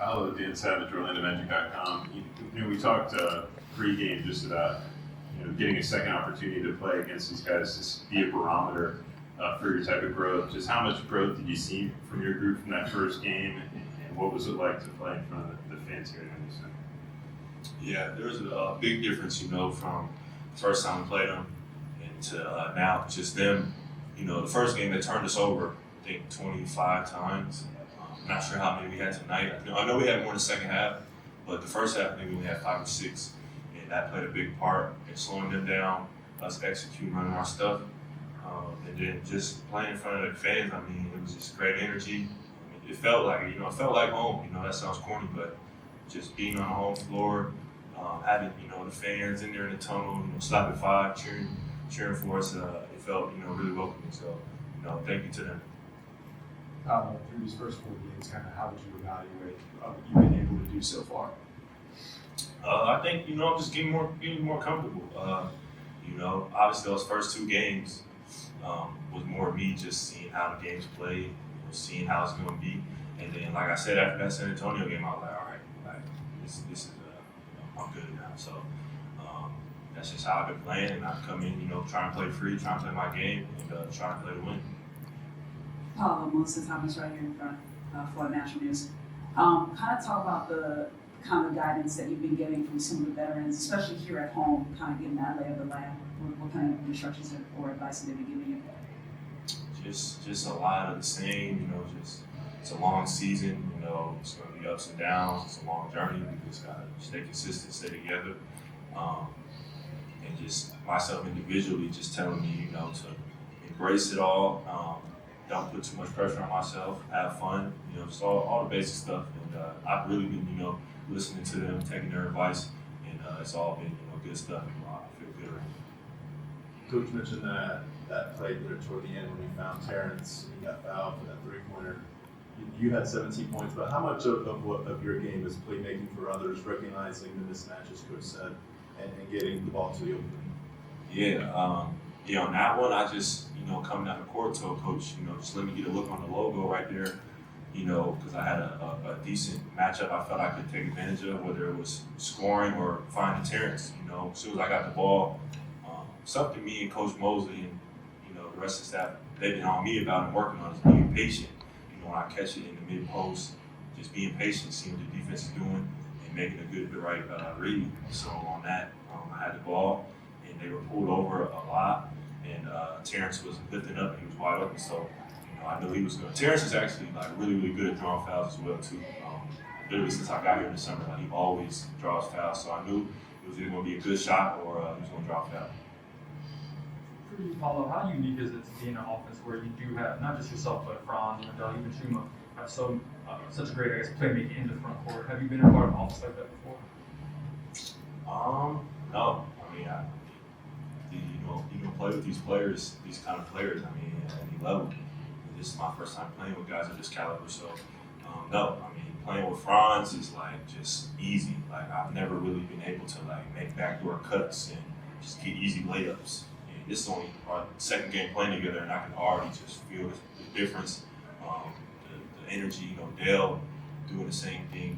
Paolo, Dan Savage, OrlandoMagic.com. We talked pre-game just about getting a second opportunity to play against these guys to be a barometer for your type of growth. Just how much growth did you see from your group from that first game, and what was it like to play in front of the fans here in Henderson? Yeah, there was a big difference, from the first time we played them and to now. Just them, the first game they turned us over, I think 25 times. I'm not sure how many we had tonight. I know we had more in the second half, but the first half maybe we had 5 or 6, and that played a big part in slowing them down, us executing, running our stuff, and then just playing in front of the fans. It was just great energy. It felt like home. That sounds corny, but just being on the home floor, having the fans in there in the tunnel, stopping 5, cheering for us. It felt really welcoming. So thank you to them. Through these first 4 games, kind of how would you evaluate what you've been able to do so far? I think I'm just getting more comfortable. Obviously those first 2 games was more me just seeing how the games play, seeing how it's going to be, and then like I said after that San Antonio game, I was like, all right, this is I'm good now. So that's just how I've been playing, and I've come in, trying to play free, trying to play my game, and trying to play to win. Paolo, Melissa Thomas right here in front for National News. Kind of talk about the kind of guidance that you've been getting from some of the veterans, especially here at home, kind of getting that lay of the land. What kind of instructions or advice have they been giving you? Just a lot of the same, just it's a long season, it's going to be ups and downs, it's a long journey. We just got to stay consistent, stay together, and just myself individually just telling me, to embrace it all. Don't put too much pressure on myself, have fun, just all the basic stuff. And I've really been, listening to them, taking their advice, and it's all been, good stuff. I feel good right now. Coach mentioned that play there toward the end when we found Terrence and he got fouled for that 3-pointer. You had 17 points, but how much of your game is playmaking for others, recognizing the mismatches, Coach said, and getting the ball to the open? Yeah, on that one, I just, coming down the court, told Coach, just let me get a look on the logo right there, because I had a decent matchup I felt I could take advantage of, whether it was scoring or finding Terrence. As soon as I got the ball, something me and Coach Mosley and, the rest of the staff, they've been on me about and working on is being patient. When I catch it in the mid-post, just being patient, seeing what the defense is doing, and making the right read. So on that, I had the ball, and they were pulled over a lot, and Terrence was lifting up, and he was wide open. So I knew he was good. Terrence is actually really, really good at drawing fouls as well too. Literally since I got here in the summer, he always draws fouls. So I knew it was either going to be a good shot or he was going to draw a foul. For you, Paolo, how unique is it to be in an offense where you do have not just yourself, but Franz, Wendell, even Chuma have such great, playmaking in the front court? Have you been a part of an offense like that before? No. You can play with these players, these kind of players. At any level. This is my first time playing with guys of this caliber, so no. Playing with Franz is just easy. I've never really been able to make backdoor cuts and just get easy layups. And this is only our second game playing together, and I can already just feel the difference. The energy, Dale doing the same thing.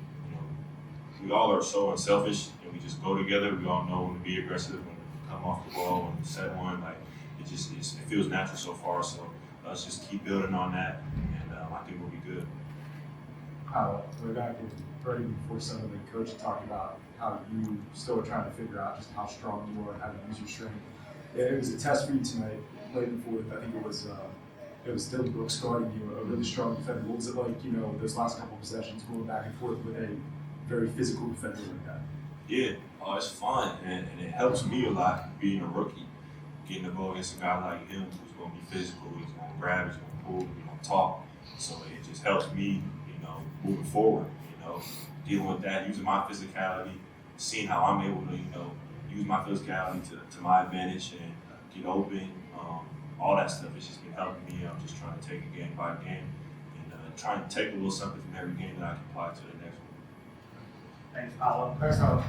We all are so unselfish, and we just go together. We all know when to be aggressive, when to come off the ball, and set one. It feels natural so far. So let's just keep building on that, and I think we'll be good. Way back in early before some of the coach talked about how you still are trying to figure out just how strong you are and how to use your strength. Yeah, it was a test for you tonight, late in the fourth. I think it was Dylan Brooks guarding you, a really strong defender. What was it like, those last couple of possessions going back and forth with a very physical defender like that? Yeah, it's fun, and it helps me a lot being a rookie. Getting the ball against a guy like him who's going to be physical, he's going to grab, he's going to pull, he's going to talk. So it just helps me, moving forward, dealing with that, using my physicality, seeing how I'm able to, use my physicality to my advantage and get open. All that stuff has just been helping me. I'm just trying to take it game by game and trying to take a little something from every game that I can apply to the next one. Thanks, Paolo. Thanks, Paolo.